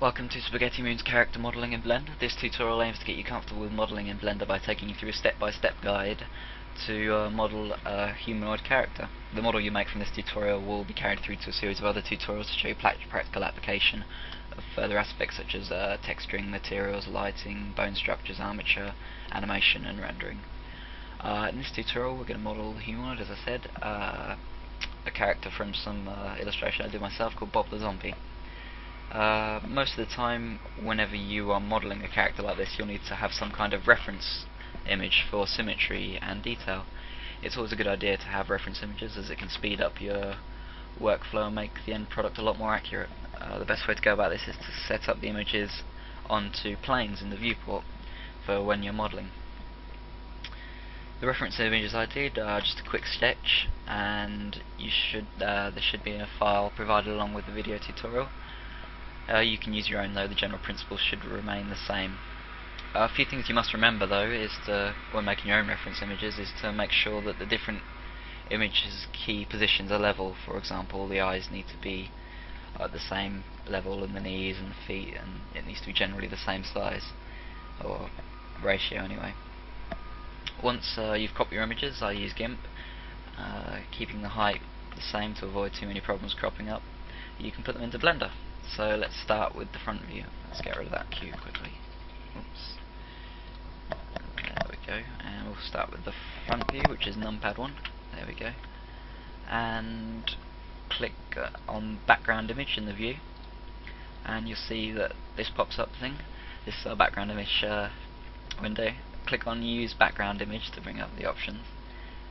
Welcome to Spaghetti Moon's character modelling in Blender. This tutorial aims to get you comfortable with modelling in Blender by taking you through a step-by-step guide to model a humanoid character. The model you make from this tutorial will be carried through to a series of other tutorials to show you practical application of further aspects such as texturing, materials, lighting, bone structures, armature, animation and rendering. In this tutorial we're going to model the humanoid, as I said, a character from some illustration I did myself called Bob the Zombie. Most of the time, whenever you are modelling a character like this, you'll need to have some kind of reference image for symmetry and detail. It's always a good idea to have reference images, as it can speed up your workflow and make the end product a lot more accurate. The best way to go about this is to set up the images onto planes in the viewport for when you're modelling. The reference images I did are just a quick sketch, and there should be a file provided along with the video tutorial. You can use your own though, the general principles should remain the same. A few things you must remember though, when making your own reference images, is to make sure that the different images' key positions are level. For example, the eyes need to be at the same level, and the knees and the feet, and it needs to be generally the same size, or ratio anyway. Once you've cropped your images, I use GIMP, keeping the height the same to avoid too many problems cropping up. You can put them into Blender. So let's start with the front view. Let's get rid of that cube quickly. Oops. There we go. And we'll start with the front view, which is numpad 1. There we go. And click on background image in the view, and you'll see that this pops up thing. This background image window. Click on use background image to bring up the options,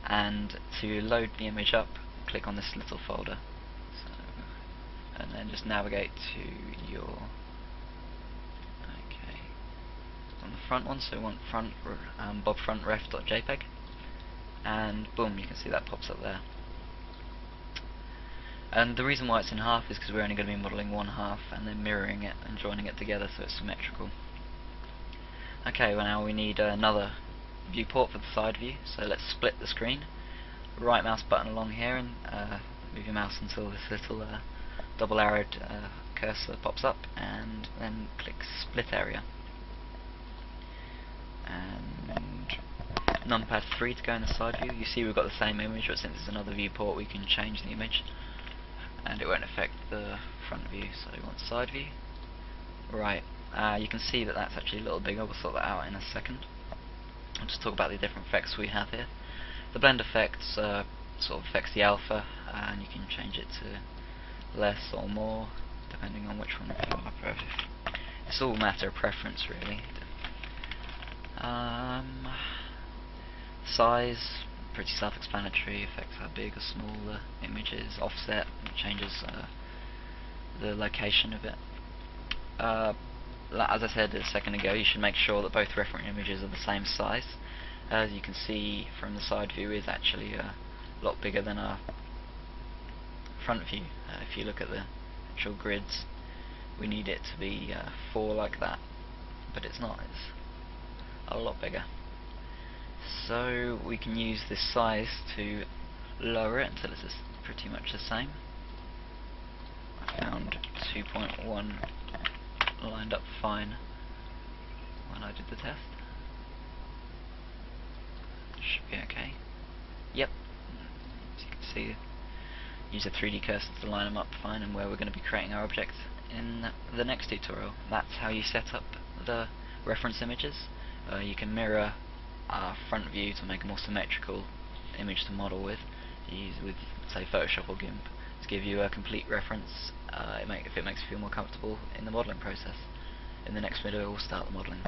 and to load the image up, click on this little folder. And then just navigate to your on the front one, so we want bobfrontref.jpg, and boom, you can see that pops up there. And the reason why it's in half is because we're only going to be modelling one half and then mirroring it and joining it together so it's symmetrical. Okay, well now we need another viewport for the side view, so let's split the screen. Right mouse button along here and move your mouse until this little double arrowed cursor pops up, and then click split area, and numpad 3 to go in the side view. You see we've got the same image, but since it's another viewport we can change the image and it won't affect the front view, so we want side view. Right, you can see that that's actually a little bigger. We'll sort that out in a second. I'll just talk about the different effects we have here. The blend effects sort of affects the alpha, and you can change it to less or more depending on which one you are. It's all a matter of preference really. Size, pretty self-explanatory. Affects how big or small the image is. Offset, changes the location of it. As I said a second ago, you should make sure that both reference images are the same size. As you can see from the side view, is actually a lot bigger than our front view. If you look at the actual grids, we need it to be 4 like that, but it's not, it's a lot bigger. So we can use this size to lower it until it's pretty much the same. I found 2.1 lined up fine when I did the test. Should be okay. Yep, as you can see, use a 3D cursor to line them up fine, and where we're going to be creating our object in the next tutorial. That's how you set up the reference images. You can mirror our front view to make a more symmetrical image to model with. Use with, say, Photoshop or GIMP to give you a complete reference if it makes you feel more comfortable in the modelling process. In the next video we'll start the modelling.